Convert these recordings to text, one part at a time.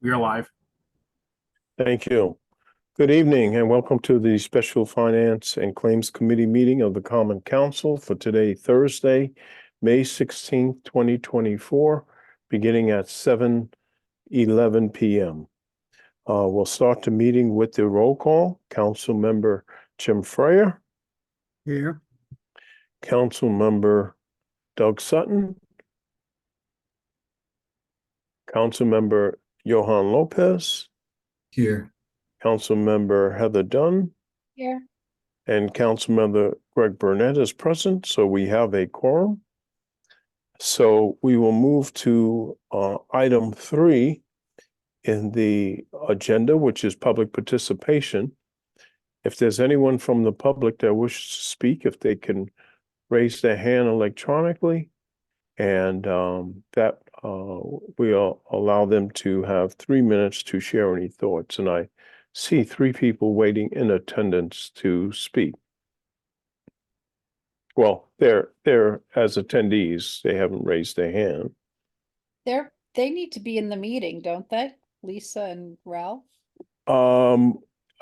We are live. Thank you. Good evening and welcome to the Special Finance and Claims Committee meeting of the Common Council for today, Thursday, May 16th, 2024, beginning at 7:11 p.m. We'll start the meeting with the roll call. Council Member Jim Freyer. Here. Council Member Doug Sutton. Council Member Johan Lopez. Here. Council Member Heather Dunn. Here. And Councilmember Greg Burnett is present, so we have a quorum. So we will move to item 3 in the agenda, which is public participation. If there's anyone from the public that wishes to speak, if they can raise their hand electronically, and that we'll allow them to have 3 minutes to share any thoughts. And I see 3 people waiting in attendance to speak. Well, they're as attendees, they haven't raised their hand. They need to be in the meeting, don't they? Lisa and Ralph?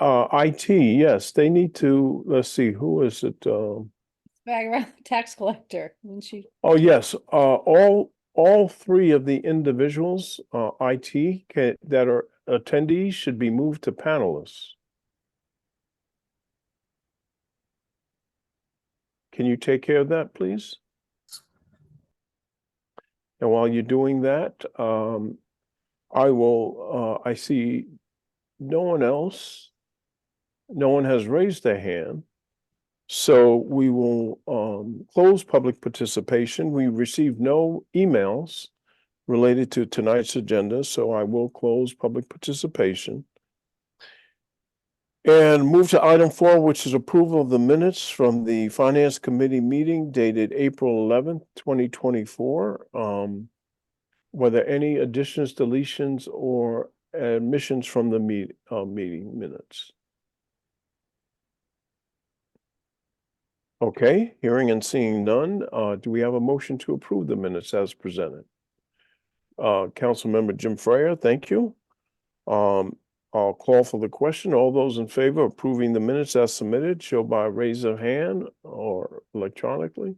IT, yes, they need to, let's see, who is it? Back around the tax collector, when she, Oh, yes, all 3 of the individuals, IT that are attendees should be moved to panelists. Can you take care of that, please? And while you're doing that, I see no one else. No one has raised their hand. So we will close public participation. We received no emails related to tonight's agenda, so I will close public participation. And move to item 4, which is approval of the minutes from the Finance Committee meeting dated April 11th, 2024. Were there any additions, deletions, or omissions from the meeting minutes? Okay, hearing and seeing none, do we have a motion to approve the minutes as presented? Councilmember Jim Freyer, thank you. I'll call for the question. All those in favor of approving the minutes as submitted, show by raise of hand or electronically.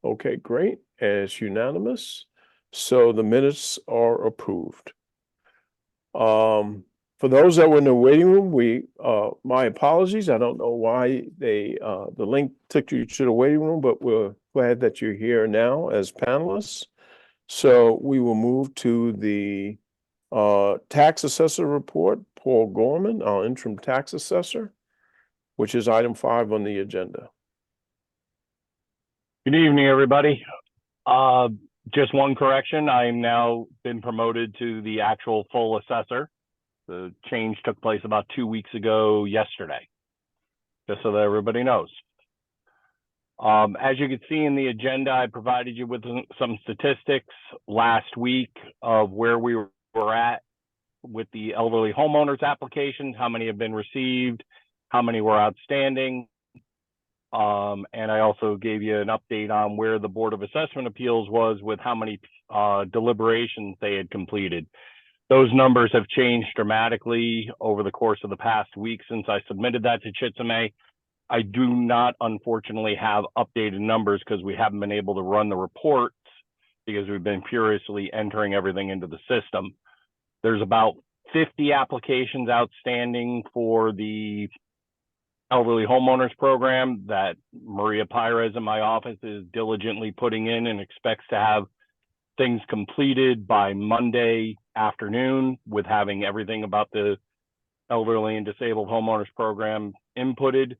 Okay, great. And it's unanimous. So the minutes are approved. For those that were in the waiting room, my apologies. I don't know why the link took you to the waiting room, but we're glad that you're here now as panelists. So we will move to the tax assessor report. Paul Gorman, our interim tax assessor, which is item 5 on the agenda. Good evening, everybody. Just one correction. I'm now been promoted to the actual full assessor. The change took place about 2 weeks ago yesterday, just so that everybody knows. As you can see in the agenda, I provided you with some statistics last week of where we were at with the elderly homeowners applications, how many have been received, how many were outstanding. And I also gave you an update on where the Board of Assessment Appeals was with how many deliberations they had completed. Those numbers have changed dramatically over the course of the past week since I submitted that to Chitsame. I do not, unfortunately, have updated numbers because we haven't been able to run the reports because we've been furiously entering everything into the system. There's about 50 applications outstanding for the elderly homeowners program that Maria Pires in my office is diligently putting in and expects to have things completed by Monday afternoon, with having everything about the elderly and disabled homeowners program inputted,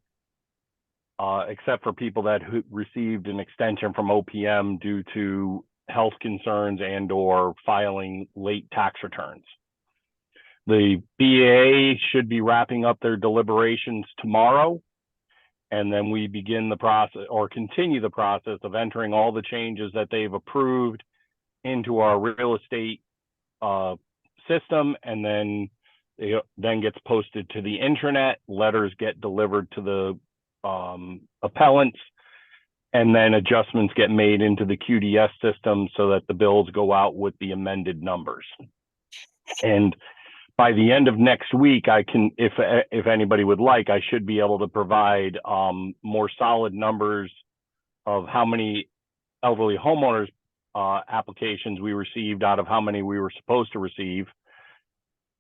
except for people that received an extension from OPM due to health concerns and or filing late tax returns. The BAA should be wrapping up their deliberations tomorrow, and then we begin the process or continue the process of entering all the changes that they've approved into our real estate system, and then it then gets posted to the intranet. Letters get delivered to the appellants, and then adjustments get made into the QDS system so that the bills go out with the amended numbers. And by the end of next week, I can, if anybody would like, I should be able to provide more solid numbers of how many elderly homeowners applications we received out of how many we were supposed to receive.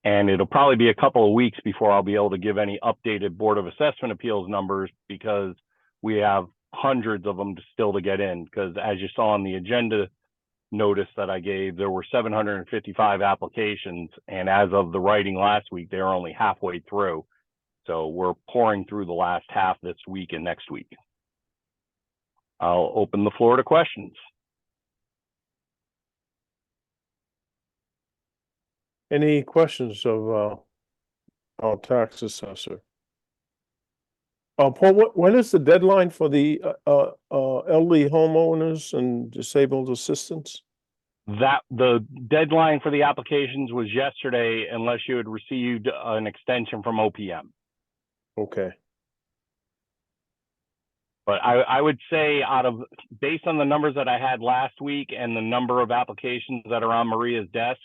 And it'll probably be a couple of weeks before I'll be able to give any updated Board of Assessment Appeals numbers, because we have hundreds of them still to get in. Because as you saw on the agenda notice that I gave, there were 755 applications, and as of the writing last week, they're only halfway through. So we're pouring through the last half this week and next week. I'll open the floor to questions. Any questions of our tax assessor? Paul, when is the deadline for the elderly homeowners and disabled assistants? That the deadline for the applications was yesterday, unless you had received an extension from OPM. Okay, But I would say based on the numbers that I had last week and the number of applications that are on Maria's desk,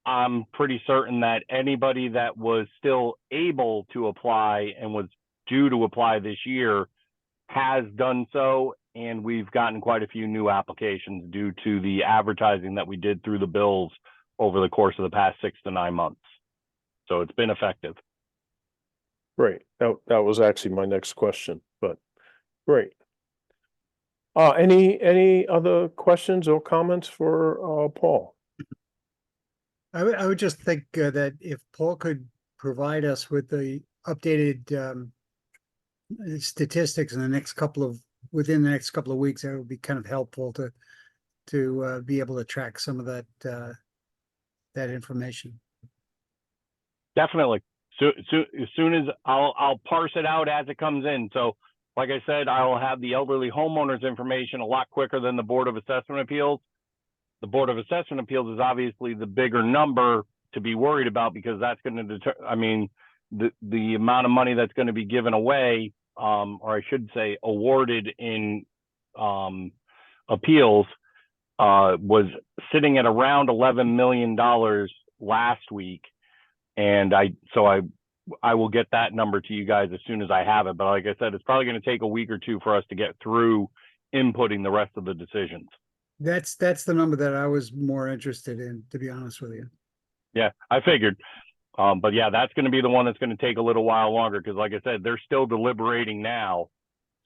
I'm pretty certain that anybody that was still able to apply and was due to apply this year has done so. And we've gotten quite a few new applications due to the advertising that we did through the bills over the course of the past 6 to 9 months. So it's been effective. great. That was actually my next question, but great. Any other questions or comments for Paul? I would just think that if Paul could provide us with the updated statistics in the next within the next couple of weeks, that would be kind of helpful to be able to track some of that information. Definitely. So as soon as I'll parse it out as it comes in. So like I said, I will have the elderly homeowners information a lot quicker than the Board of Assessment Appeals. The Board of Assessment Appeals is obviously the bigger number to be worried about, because that's going to deter, I mean, the amount of money that's going to be given away, or I should say awarded in appeals, was sitting at around $11 million last week. And I will get that number to you guys as soon as I have it. But like I said, it's probably going to take a week or two for us to get through inputting the rest of the decisions. That's the number that I was more interested in, to be honest with you. Yeah, I figured. But yeah, that's going to be the one that's going to take a little while longer, because like I said, they're still deliberating now.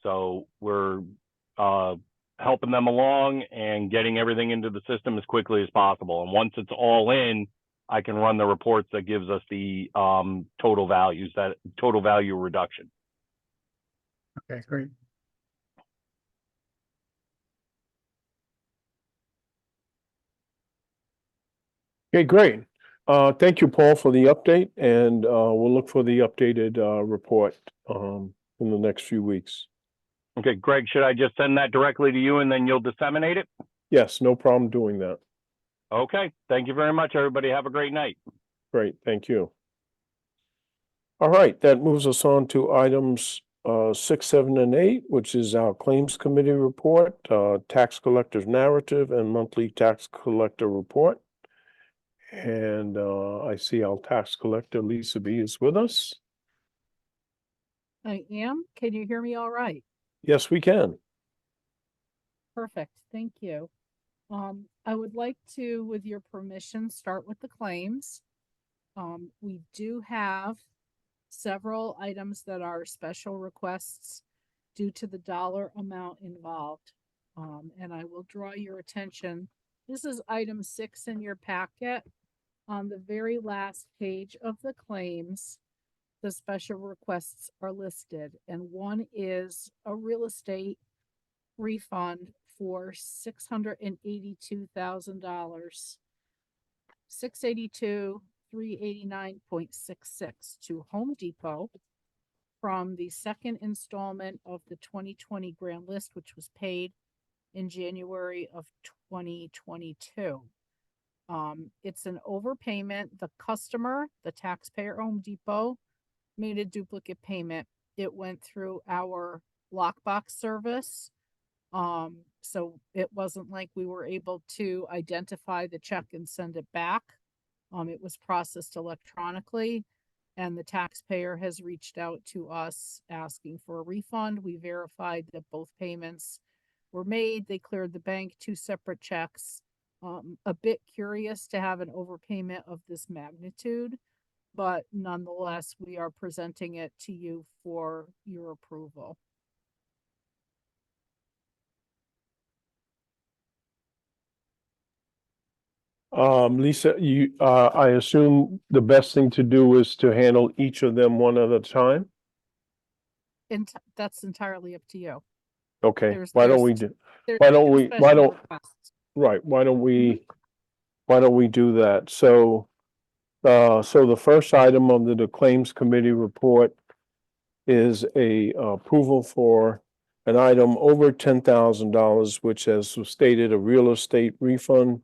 So we're helping them along and getting everything into the system as quickly as possible. And once it's all in, I can run the reports that gives us the total values, that total value reduction. Okay, great. Okay, great. Thank you, Paul, for the update, and we'll look for the updated report in the next few weeks. Okay, Greg, should I just send that directly to you and then you'll disseminate it? Yes, no problem doing that. Okay, thank you very much, everybody. Have a great night. Great, thank you. All right, that moves us on to items 6, 7, and 8, which is our Claims Committee report, Tax Collector's Narrative, and Monthly Tax Collector Report. And I see our tax collector, Lisa B, is with us. I am. Can you hear me all right? Yes, we can. Perfect. Thank you. I would like to, with your permission, start with the claims. We do have several items that are special requests due to the dollar amount involved. And I will draw your attention. This is item 6 in your packet. On the very last page of the claims, the special requests are listed, and one is a real estate refund for $682,000, $682,389.66 to Home Depot from the second installment of the 2020 grand list, which was paid in January of 2022. It's an overpayment. The customer, the taxpayer, Home Depot, made a duplicate payment. It went through our lockbox service. So it wasn't like we were able to identify the check and send it back. It was processed electronically, and the taxpayer has reached out to us asking for a refund. We verified that both payments were made. They cleared the bank, 2 separate checks. A bit curious to have an overpayment of this magnitude, but nonetheless, we are presenting it to you for your approval. Lisa, I assume the best thing to do is to handle each of them one at a time? And that's entirely up to you. Okay, There's- why don't we there's- do, There's why don't two we- special don't- requests. right, why don't we do that? So, so the first item under the Claims Committee report is a approval for an item over $10,000, which has stated a real estate refund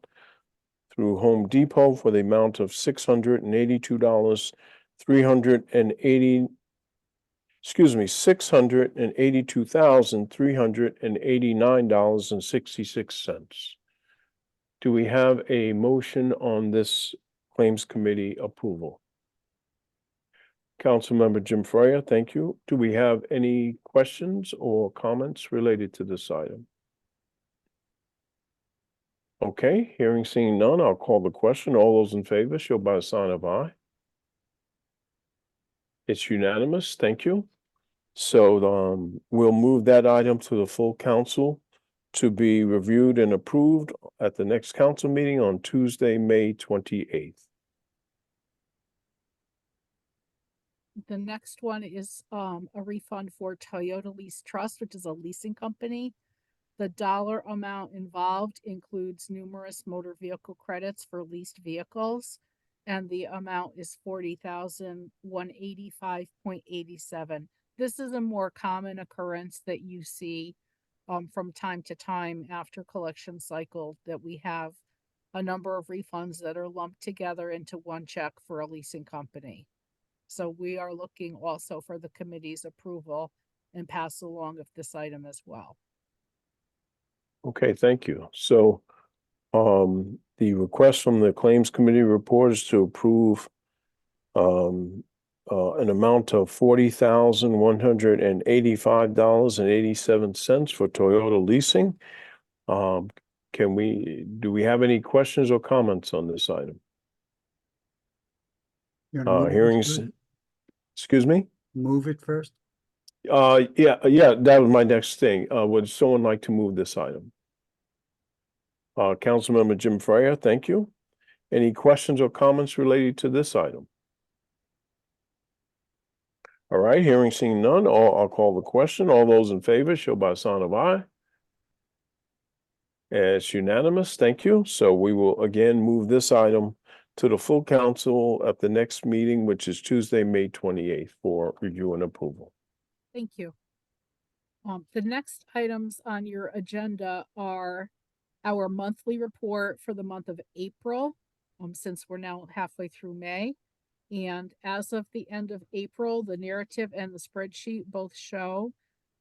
through Home Depot for the amount of $682, 380, $682,389.66. Do we have a motion on this Claims Committee approval? Councilmember Jim Freya, thank you. Do we have any questions or comments related to this item? Okay, hearing seeing none, I'll call the question. All those in favor, show by a sign of aye. It's unanimous, thank you. So, we'll move that item to the full council to be reviewed and approved at the next council meeting on Tuesday, May 28th. The next one is a refund for Toyota Lease Trust, which is a leasing company. The dollar amount involved includes numerous motor vehicle credits for leased vehicles, and the amount is $40,185.87. This is a more common occurrence that you see from time to time after collection cycle, that we have a number of refunds that are lumped together into one check for a leasing company. So we are looking also for the committee's approval and pass along of this item as well. Okay, thank you. So, the request from the Claims Committee report is to approve an amount of $40,185.87 for Toyota leasing. Do we have any questions or comments on this item? You wanna move it Hearings, first? excuse me? Move it first? Yeah, that was my next thing. Would someone like to move this item? Councilmember Jim Freya, thank you. Any questions or comments related to this item? All right, hearing seeing none, I'll call the question. All those in favor, show by a sign of aye. It's unanimous, thank you. So we will again move this item to the full council at the next meeting, which is Tuesday, May 28th, for review and approval. Thank you. The next items on your agenda are our monthly report for the month of April, since we're now halfway through May. And as of the end of April, the narrative and the spreadsheet both show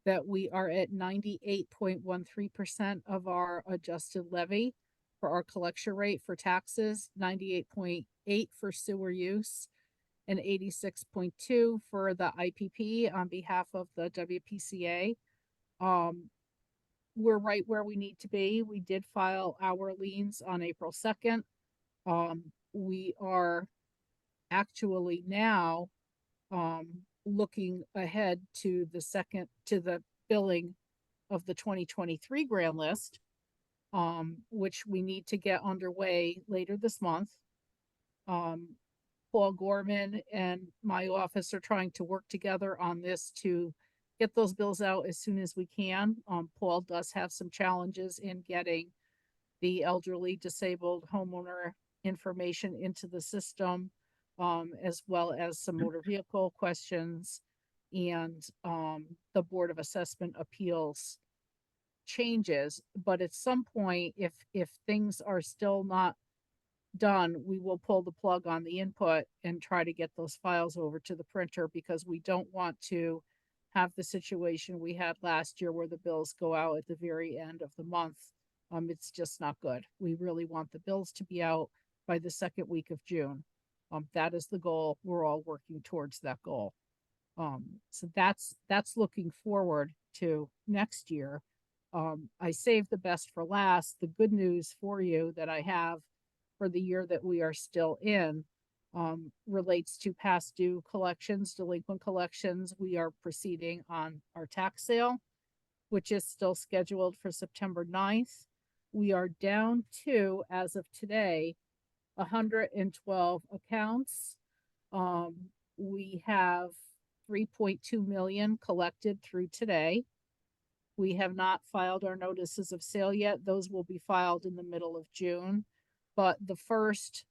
that we are at 98.13% of our adjusted levy for our collection rate for taxes, 98.8 for sewer use, and 86.2 for the IPP on behalf of the WPCA. We're right where we need to be. We did file our liens on April 2nd. We are actually now looking ahead to the billing of the 2023 grand list, which we need to get underway later this month. Paul Gorman and my office are trying to work together on this to get those bills out as soon as we can. Paul does have some challenges in getting the elderly disabled homeowner information into the system, as well as some motor vehicle questions and the Board of Assessment Appeals changes. But at some point, if things are still not done, we will pull the plug on the input and try to get those files over to the printer, because we don't want to have the situation we had last year where the bills go out at the very end of the month. It's just not good. We really want the bills to be out by the second week of June. That is the goal. We're all working towards that goal. So that's looking forward to next year. I saved the best for last. The good news for you that I have for the year that we are still in relates to past due collections, delinquent collections. We are proceeding on our tax sale, which is still scheduled for September 9th. We are down to, as of today, 112 accounts. We have 3.2 million collected through today. We have not filed our notices of sale yet. Those will be filed in the middle of June. But the first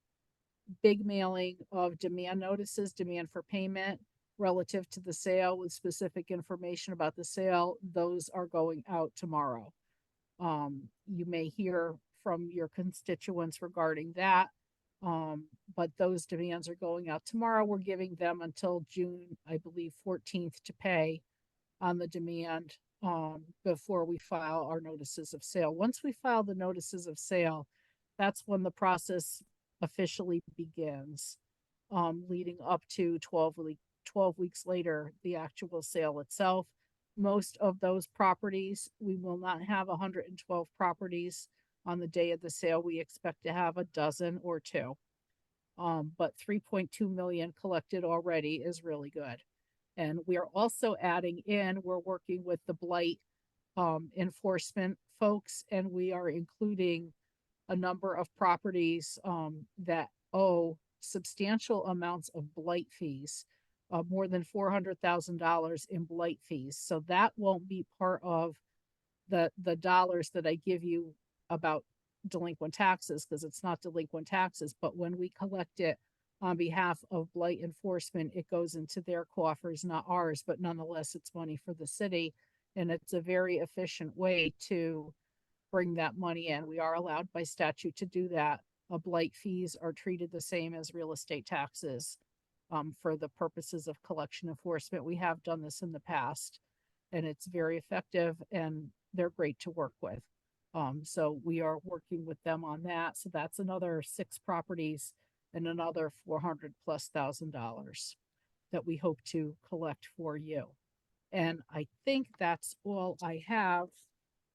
big mailing of demand notices, demand for payment relative to the sale with specific information about the sale, those are going out tomorrow. You may hear from your constituents regarding that. But those demands are going out tomorrow. We're giving them until June, I believe, 14th to pay on the demand before we file our notices of sale. Once we file the notices of sale, that's when the process officially begins, leading up to 12 weeks later, the actual sale itself. Most of those properties, we will not have 112 properties on the day of the sale. We expect to have a dozen or two. But 3.2 million collected already is really good. And we are also adding in, we're working with the blight enforcement folks, and we are including a number of properties that owe substantial amounts of blight fees, more than $400,000 in blight fees. So that won't be part of the dollars that I give you about delinquent taxes, because it's not delinquent taxes. But when we collect it on behalf of blight enforcement, it goes into their coffers, not ours, but nonetheless, it's money for the city. And it's a very efficient way to bring that money in. We are allowed by statute to do that. Blight fees are treated the same as real estate taxes for the purposes of collection enforcement. We have done this in the past, and it's very effective, and they're great to work with. So we are working with them on that. So that's another 6 properties and another $400,000+ that we hope to collect for you. And I think that's all I have.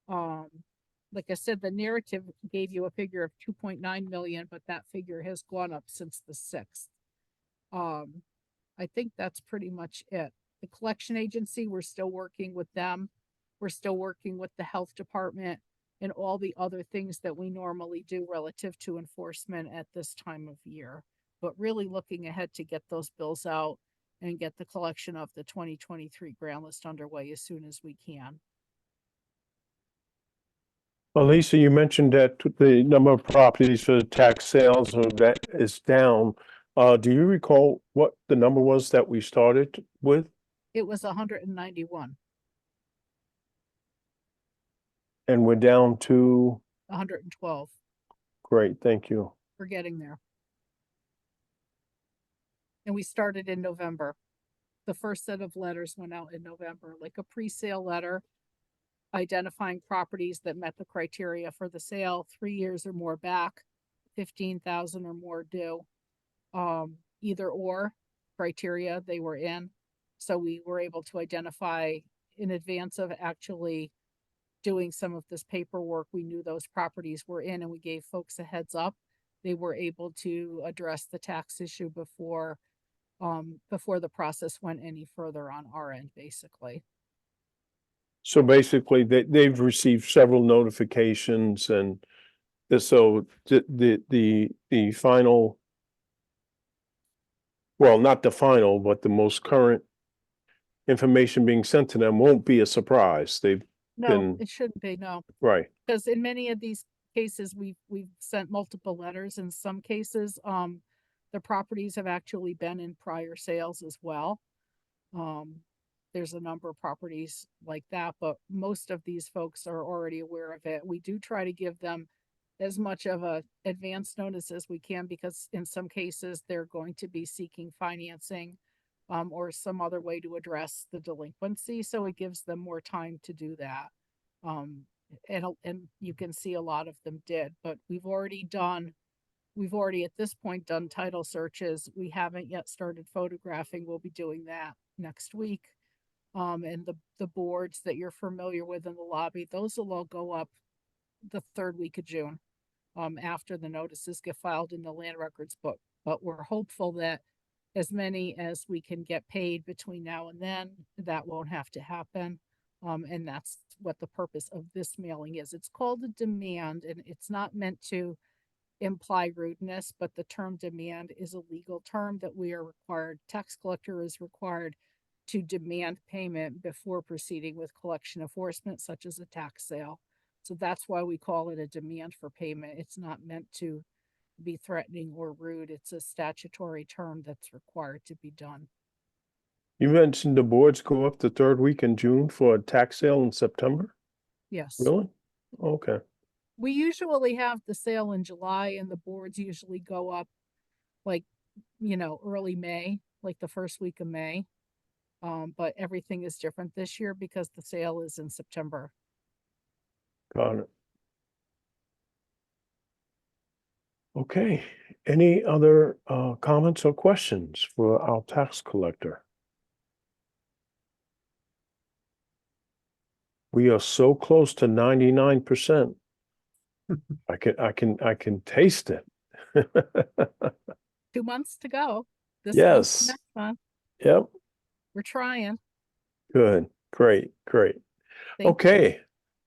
Like I said, the narrative gave you a figure of 2.9 million, but that figure has gone up since the 6th. I think that's pretty much it. The collection agency, we're still working with them. We're still working with the health department and all the other things that we normally do relative to enforcement at this time of year. But really looking ahead to get those bills out and get the collection of the 2023 grand list underway as soon as we can. Well, Lisa, you mentioned that the number of properties for tax sales that is down. Do you recall what the number was that we started with? It was 191, And we're down to, 112. great, thank you. We're getting there. And we started in November. The first set of letters went out in November, like a pre-sale letter identifying properties that met the criteria for the sale, 3 years or more back, 15,000 or more due. Either or criteria they were in. So we were able to identify in advance of actually doing some of this paperwork. We knew those properties were in, and we gave folks a heads up. They were able to address the tax issue before the process went any further on our end, basically. So basically, they've received several notifications, and so the final, well, not the final, but the most current information being sent to them won't be a surprise. They've No, been, it shouldn't be, no. right. Because in many of these cases, we've sent multiple letters. In some cases, the properties have actually been in prior sales as well. There's a number of properties like that, but most of these folks are already aware of it. We do try to give them as much of a advance notice as we can, because in some cases they're going to be seeking financing or some other way to address the delinquency. So it gives them more time to do that. And you can see a lot of them did, but we've already done we've already at this point done title searches. We haven't yet started photographing. We'll be doing that next week. And the boards that you're familiar with in the lobby, those will all go up the third week of June, after the notices get filed in the land records book. But we're hopeful that as many as we can get paid between now and then, that won't have to happen. And that's what the purpose of this mailing is. It's called a demand, and it's not meant to imply rudeness, but the term demand is a legal term that we are required, tax collector is required to demand payment before proceeding with collection enforcement, such as a tax sale. So that's why we call it a demand for payment. It's not meant to be threatening or rude. It's a statutory term that's required to be done. You mentioned the boards go up the third week in June for a tax sale in September? Yes. Really? Okay. We usually have the sale in July, and the boards usually go up like, early May, like the first week of May. But everything is different this year because the sale is in September. Got it. Okay, any other comments or questions for our tax collector? We are so close to 99%. I can taste it. 2 months to go. This month, Yes. next month. Yep, We're trying. good, great. Thank you. Okay,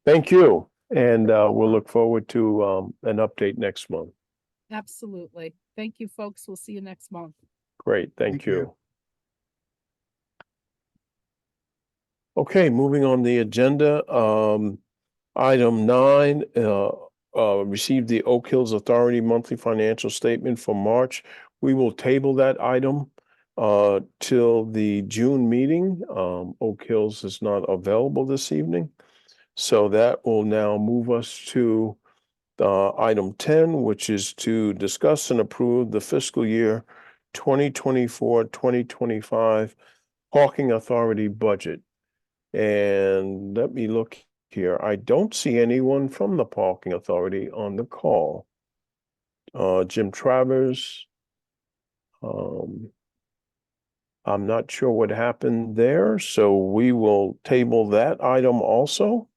thank you. And we'll look forward to an update next month. Absolutely. Thank you, folks. We'll see you next month. Great, thank Thank you. you. Okay, moving on the agenda, item 9, received the Oak Hills Authority monthly financial statement for March. We will table that item till the June meeting. Oak Hills is not available this evening. So that will now move us to item 10, which is to discuss and approve the fiscal year 2024-2025 Parking Authority budget. And let me look here. I don't see anyone from the Parking Authority on the call. Jim Travers. I'm not sure what happened there, so we will table that item also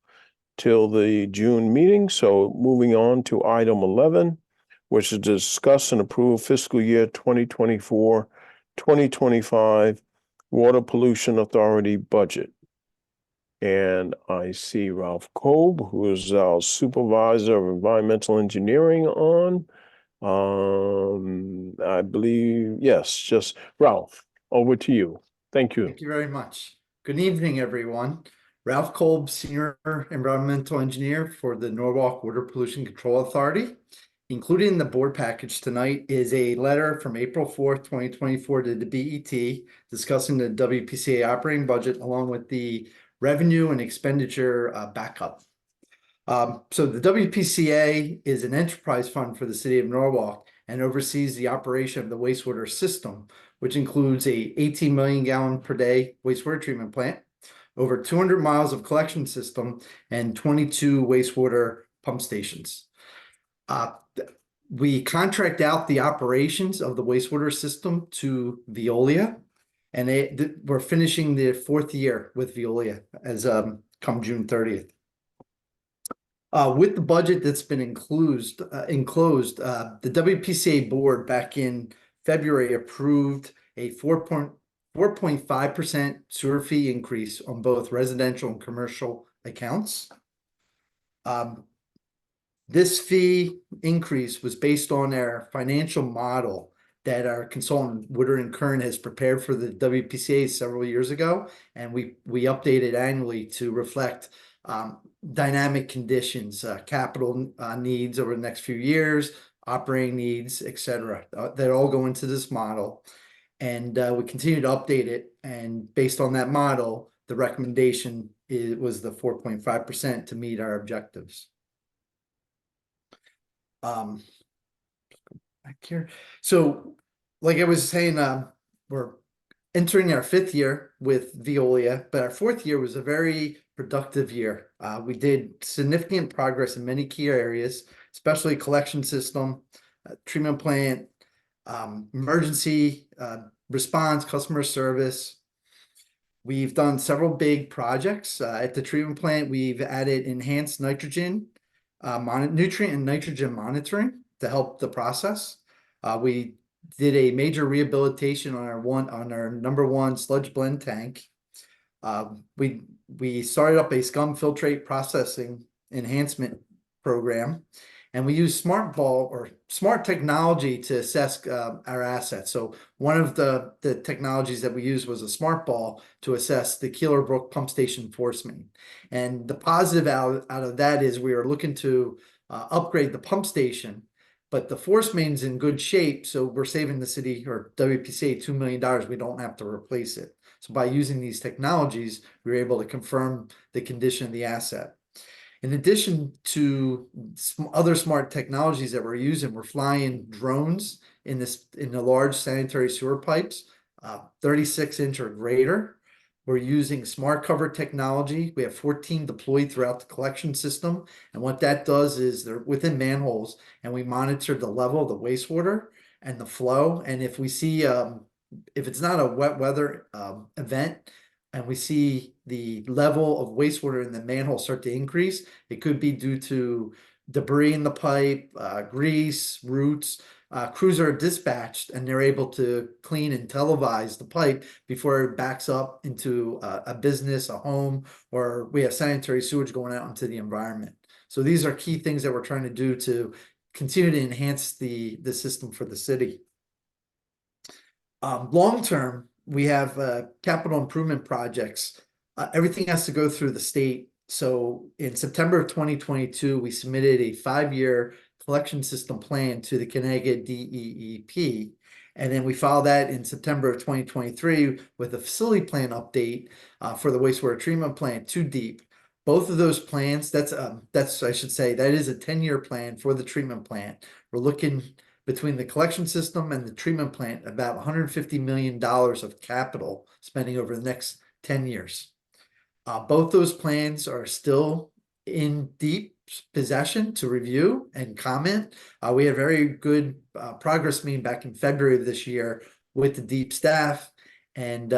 till the June meeting. So moving on to item 11, which is to discuss and approve fiscal year 2024-2025 Water Pollution Authority budget. And I see Ralph Kolb, who is our supervisor of environmental engineering on. I believe, yes, just Ralph, over to you. Thank you. Thank you very much. Good evening, everyone. Ralph Kolb, Senior Environmental Engineer for the Norwalk Water Pollution Control Authority. Included in the board package tonight is a letter from April 4th, 2024 to the BET discussing the WPCA operating budget along with the revenue and expenditure backup. So the WPCA is an enterprise fund for the city of Norwalk and oversees the operation of the wastewater system, which includes a 18 million gallon per day wastewater treatment plant, over 200 miles of collection system, and 22 wastewater pump stations. We contract out the operations of the wastewater system to Veolia, and we're finishing the 4th year with Veolia as come June 30th. With the budget that's been enclosed, the WPCA board back in February approved a 4.5% sewer fee increase on both residential and commercial accounts. This fee increase was based on our financial model that our consultant Woodard & Kern has prepared for the WPCA several years ago, and we update it annually to reflect dynamic conditions, capital needs over the next few years, operating needs, etc. That all go into this model, and we continue to update it. And based on that model, the recommendation was the 4.5% to meet our objectives. Back here. So, like I was saying, we're entering our 5th year with Veolia, but our 4th year was a very productive year. We did significant progress in many key areas, especially collection system, treatment plant, emergency response, customer service. We've done several big projects at the treatment plant. We've added enhanced nitrogen, nutrient and nitrogen monitoring to help the process. We did a major rehabilitation on our number one sludge blend tank. We started up a scum filtrate processing enhancement program, and we use smart technology to assess our assets. So one of the technologies that we used was a smart ball to assess the Keeler Brook pump station force main. And the positive out of that is we are looking to upgrade the pump station, but the force main's in good shape, so we're saving the city or WPCA $2 million. We don't have to replace it. So by using these technologies, we were able to confirm the condition of the asset. In addition to other smart technologies that we're using, we're flying drones in the large sanitary sewer pipes, 36-inch or greater. We're using smart cover technology. We have 14 deployed throughout the collection system. And what that does is they're within manholes, and we monitor the level of the wastewater and the flow. And if we see, if it's not a wet weather event, and we see the level of wastewater in the manhole start to increase, it could be due to debris in the pipe, grease, roots. Crews are dispatched, and they're able to clean and televise the pipe before it backs up into a business, a home, or we have sanitary sewage going out into the environment. So these are key things that we're trying to do to continue to enhance the system for the city. Long term, we have capital improvement projects. Everything has to go through the state. So in September of 2022, we submitted a 5-year collection system plan to the Connecticut DEEP. And then we filed that in September of 2023 with a facility plan update for the wastewater treatment plant, 2 Deep. Both of those plans, that's I should say, that is a 10-year plan for the treatment plant. We're looking between the collection system and the treatment plant about $150 million of capital spending over the next 10 years. Both those plans are still in Deep possession to review and comment. We had a very good progress meeting back in February of this year with the Deep staff, and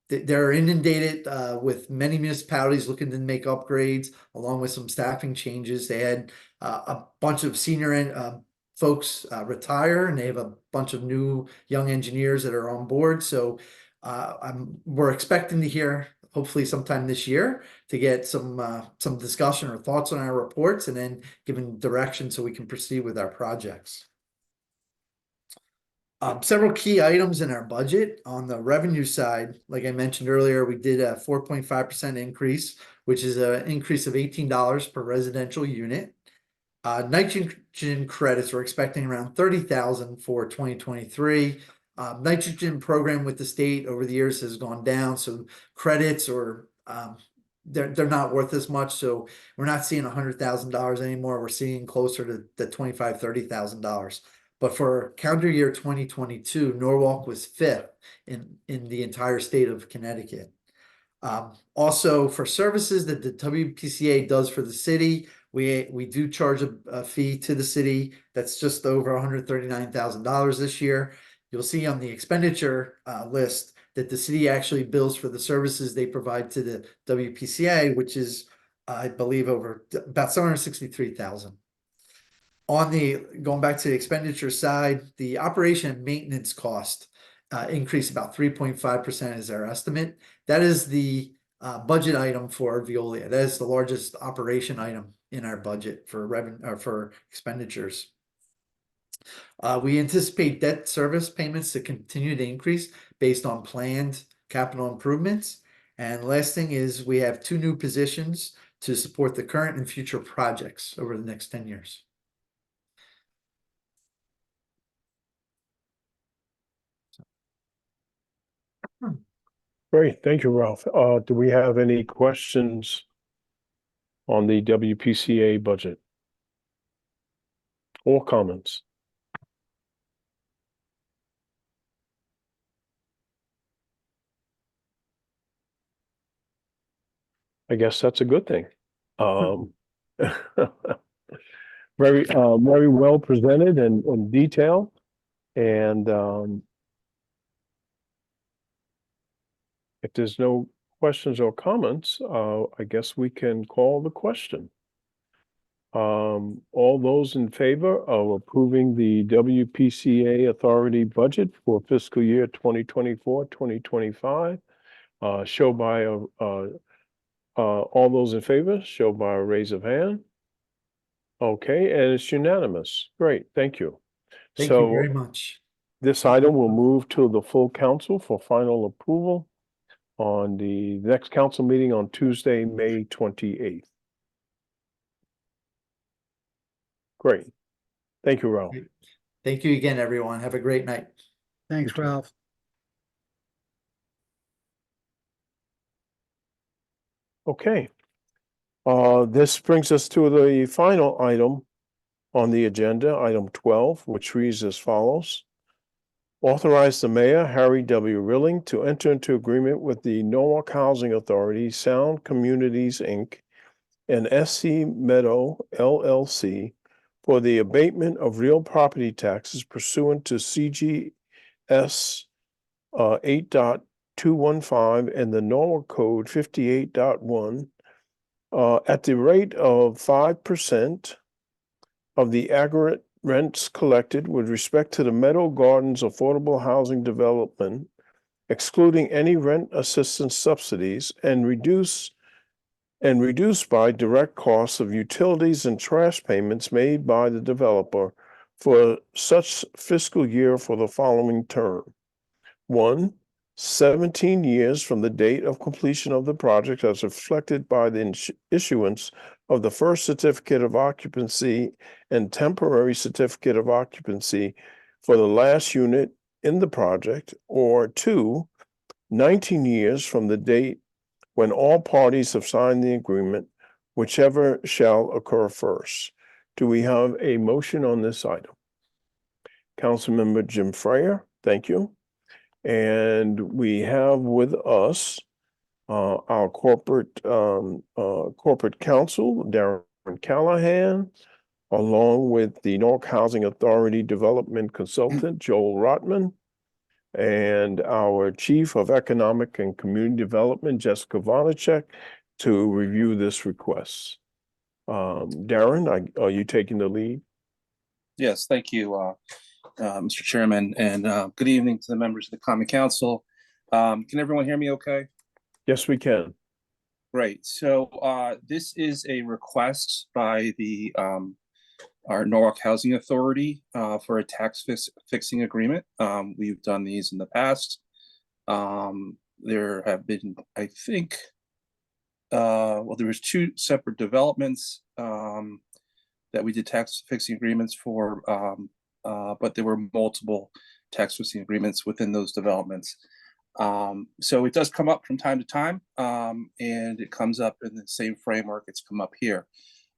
they're inundated with many municipalities looking to make upgrades along with some staffing changes. They had a bunch of senior folks retire, and they have a bunch of new young engineers that are on board. So we're expecting to hear hopefully sometime this year to get some discussion or thoughts on our reports, and then given direction so we can proceed with our projects. Several key items in our budget. On the revenue side, like I mentioned earlier, we did a 4.5% increase, which is an increase of $18 per residential unit. Nitrogen credits, we're expecting around 30,000 for 2023. Nitrogen program with the state over the years has gone down, so credits or they're not worth as much. So we're not seeing $100,000 anymore. We're seeing closer to the $25,000-$30,000. But for calendar year 2022, Norwalk was 5th in the entire state of Connecticut. Also, for services that the WPCA does for the city, we do charge a fee to the city that's just over $139,000 this year. You'll see on the expenditure list that the city actually bills for the services they provide to the WPCA, which is, I believe, over about $763,000. Going back to the expenditure side, the operation and maintenance cost increased about 3.5% is our estimate. That is the budget item for Veolia. That is the largest operation item in our budget for revenue or for expenditures. We anticipate debt service payments to continue to increase based on planned capital improvements. And last thing is we have 2 new positions to support the current and future projects over the next 10 years. Great, thank you, Ralph. Do we have any questions on the WPCA budget or comments? I guess that's a good thing. very well presented and detailed. And if there's no questions or comments, I guess we can call the question. All those in favor of approving the WPCA Authority budget for fiscal year 2024-2025, show by all those in favor, show by a raise of hand. Okay, and it's unanimous. Great, thank you. Thank you So very much. this item will move to the full council for final approval on the next council meeting on Tuesday, May 28th. Great. Thank you, Ralph. Thank you again, everyone. Have a great night. Thanks, You too. Ralph. Okay. This brings us to the final item on the agenda, item 12, which reads as follows. Authorize the mayor, Harry W. Rilling, to enter into agreement with the Norwalk Housing Authority, Sound Communities, Inc., and SC Meadow LLC for the abatement of real property taxes pursuant to CGS 8.215 and the Norwalk Code 58.1 at the rate of 5% of the aggregate rents collected with respect to the Meadow Gardens Affordable Housing Development, excluding any rent assistance subsidies, and reduced by direct costs of utilities and trash payments made by the developer for such fiscal year for the following term. 1, 17 years from the date of completion of the project as reflected by the issuance of the first certificate of occupancy and temporary certificate of occupancy for the last unit in the project, or 2, 19 years from the date when all parties have signed the agreement, whichever shall occur first. Do we have a motion on this item? Councilmember Jim Freyer, thank you. And we have with us our corporate counsel, Darren Callahan, along with the Norwalk Housing Authority Development Consultant, Joel Rotman, and our Chief of Economic and Community Development, Jessica Vonacek, to review this request. Darren, are you taking the lead? Yes, thank you, Mr. Chairman, and good evening to the members of the Common Council. Can everyone hear me okay? Yes, we can. Great. So this is a request by the our Norwalk Housing Authority for a tax fixing agreement. We've done these in the past. There have been, I think, well, there was 2 separate developments that we did tax fixing agreements for, but there were multiple tax fixing agreements within those developments. So it does come up from time to time, and it comes up in the same framework it's come up here.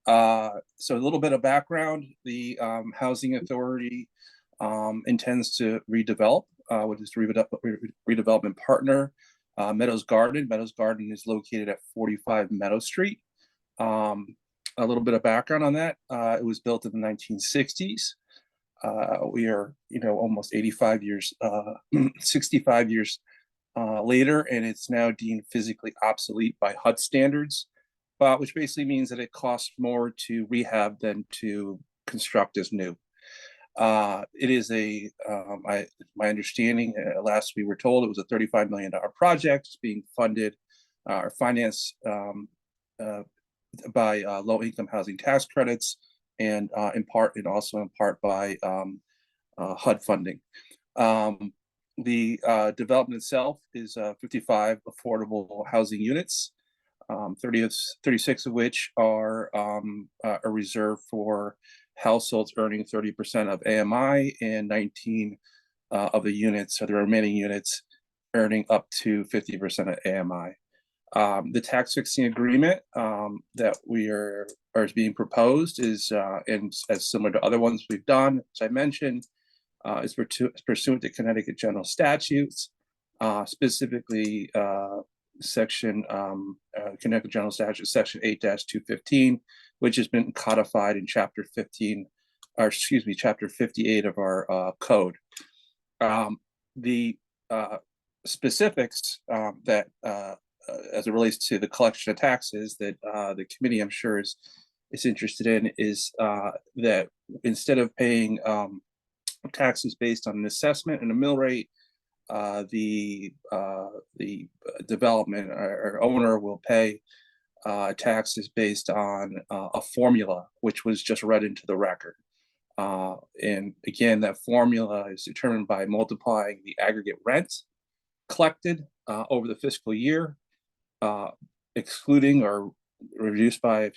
So a little bit of background, the Housing Authority intends to redevelop with its redevelopment partner, Meadows Garden. Meadows Garden is located at 45 Meadow Street. A little bit of background on that. It was built in the 1960s. We are, almost 85 years, 65 years later, and it's now deemed physically obsolete by HUD standards, which basically means that it costs more to rehab than to construct as new. It is my understanding, last we were told, it was a $35 million project. It's being funded or financed by low-income housing tax credits, and also in part by HUD funding. The development itself is 55 affordable housing units, 36 of which are reserved for households earning 30% of AMI, and 19 of the units, or the remaining units, earning up to 50% of AMI. The tax fixing agreement that is being proposed is, and as similar to other ones we've done, as I mentioned, is pursuant to Connecticut general statutes, specifically section, Connecticut General Statute, section 8-215, which has been codified in chapter 15, or excuse me, chapter 58 of our code. The specifics that as it relates to the collection of taxes that the committee, I'm sure, is interested in is that instead of paying taxes based on an assessment and a mill rate, the development or owner will pay taxes based on a formula, which was just read into the record. And again, that formula is determined by multiplying the aggregate rent collected over the fiscal year, excluding or reduced by,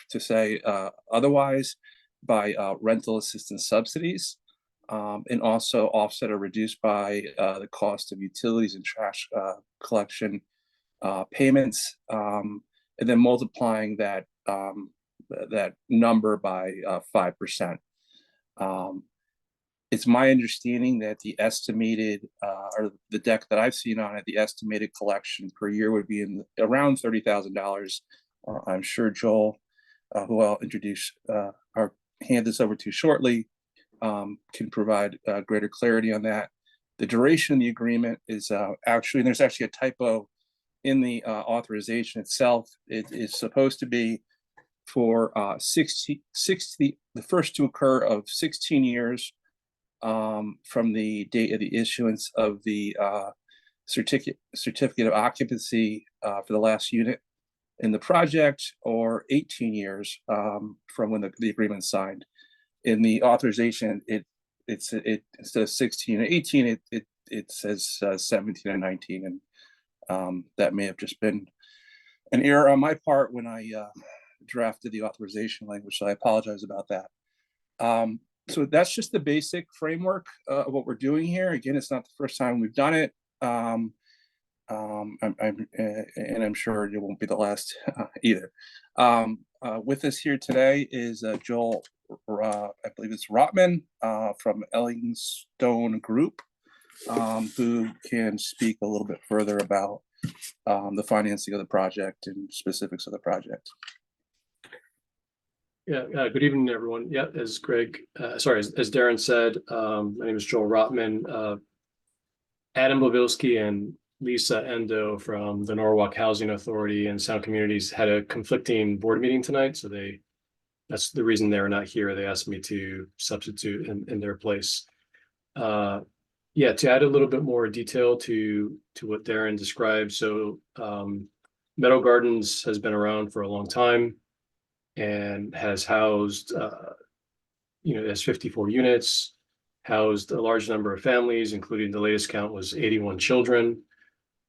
to say otherwise, by rental assistance subsidies, and also offset or reduced by the cost of utilities and trash collection payments, and then multiplying that that number by 5%. It's my understanding that the estimated, or the deck that I've seen on it, the estimated collection per year would be in around $30,000. I'm sure Joel, who I'll introduce or hand this over to shortly, can provide greater clarity on that. The duration of the agreement is actually, there's actually a typo in the authorization itself. It is supposed to be for the first to occur of 16 years from the date of the issuance of the certificate of occupancy for the last unit in the project, or 18 years from when the agreement signed. In the authorization, it instead of 16 and 18, it says 17 and 19, and that may have just been an error on my part when I drafted the authorization language, so I apologize about that. So that's just the basic framework of what we're doing here. Again, it's not the first time we've done it, and I'm sure it won't be the last either. With us here today is Joel, I believe it's Rotman from Ellingstone Group, who can speak a little bit further about the financing of the project and specifics of the project. Yeah, good evening, everyone. Yeah, as Darren said, my name is Joel Rotman. Adam Bobilski and Lisa Endo from the Norwalk Housing Authority and Sound Communities had a conflicting board meeting tonight, so that's the reason they're not here. They asked me to substitute in their place. Yeah, to add a little bit more detail to what Darren described. So Meadow Gardens has been around for a long time and has housed, it has 54 units, housed a large number of families, including the latest count was 81 children,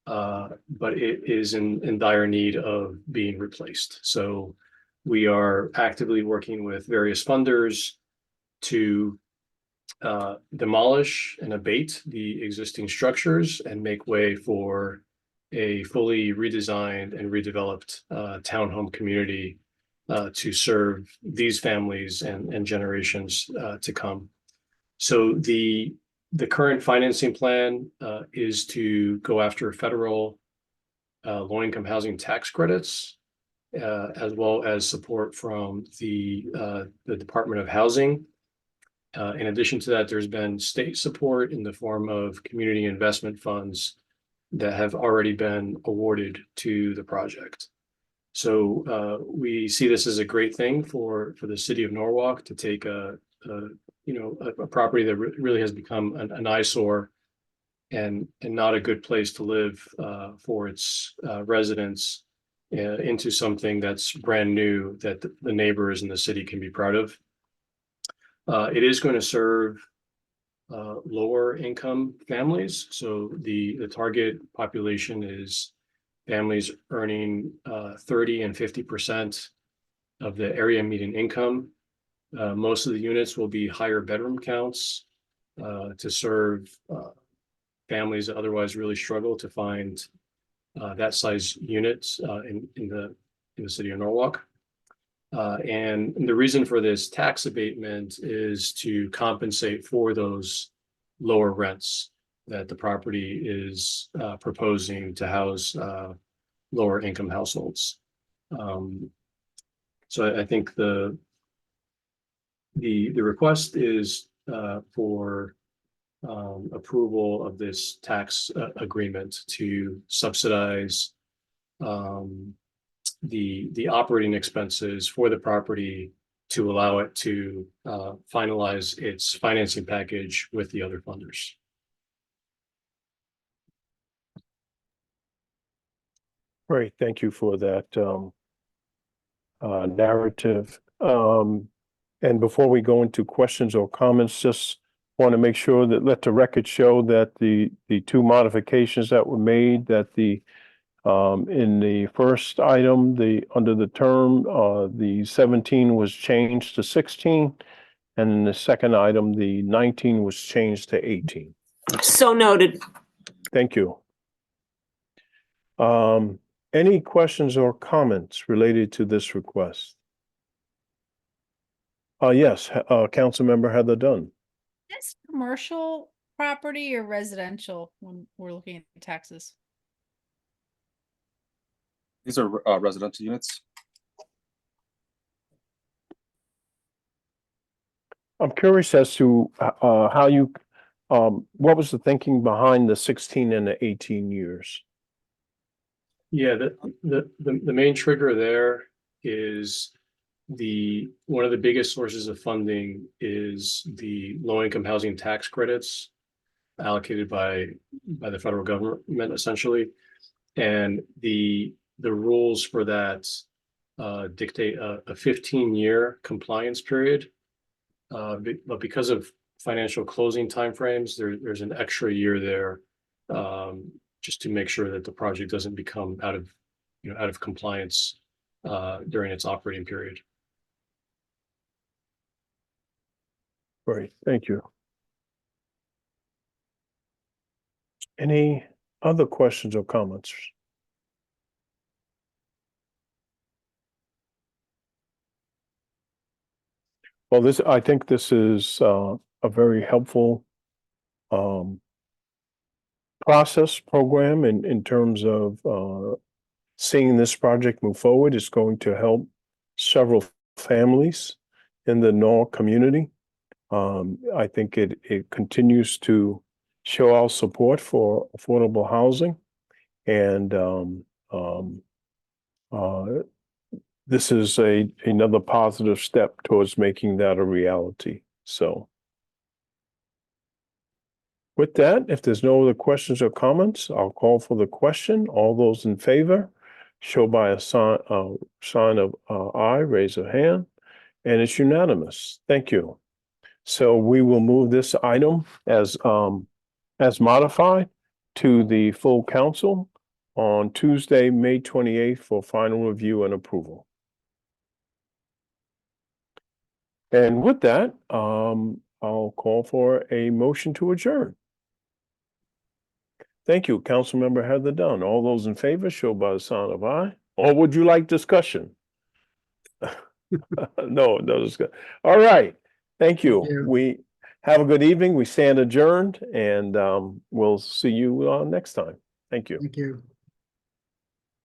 but it is in dire need of being replaced. So we are actively working with various funders to demolish and abate the existing structures and make way for a fully redesigned and redeveloped townhome community to serve these families and generations to come. So the current financing plan is to go after federal low-income housing tax credits, as well as support from the Department of Housing. In addition to that, there's been state support in the form of community investment funds that have already been awarded to the project. So we see this as a great thing for the city of Norwalk to take a property that really has become an eyesore and not a good place to live for its residents into something that's brand new that the neighbors in the city can be proud of. It is going to serve lower income families. So the target population is families earning 30 and 50% of the area median income. Most of the units will be higher bedroom counts to serve families that otherwise really struggle to find that size units in the city of Norwalk. And the reason for this tax abatement is to compensate for those lower rents that the property is proposing to house lower income households. So I think the request is for approval of this tax agreement to subsidize the operating expenses for the property to allow it to finalize its financing package with the other funders. Great, thank you for that narrative. And before we go into questions or comments, just want to make sure that let the record show that the two modifications that were made, that in the first item, under the term, the 17 was changed to 16, and in the second item, the 19 was changed to 18. So noted. Thank you. Any questions or comments related to this request? Yes, Councilmember Heather Dunn. Is commercial property or residential when we're looking at taxes? These are residential units. I'm curious as to how you, what was the thinking behind the 16 and the 18 years? Yeah, the main trigger there is one of the biggest sources of funding is the low-income housing tax credits allocated by the federal government, essentially. And the rules for that dictate a 15-year compliance period. But because of financial closing timeframes, there's an extra year there just to make sure that the project doesn't become out of compliance during its operating period. Great, thank you. Any other questions or comments? Well, I think this is a very helpful program in terms of seeing this project move forward. It's going to help several families in the Norwalk community. I think it continues to show our support for affordable housing, and this is another positive step towards making that a reality. So with that, if there's no other questions or comments, I'll call for the question. All those in favor, show by a sign of aye, raise a hand, and it's unanimous. Thank you. So we will move this item as modified to the full council on Tuesday, May 28th for final review and approval. And with that, I'll call for a motion to adjourn. Thank you, Councilmember Heather Dunn. All those in favor, show by the sign of aye. Or would you like discussion? No discussion. All right. Thank you. Thank you. We have a good evening. We stand adjourned, and we'll see you next time. Thank you. Thank you.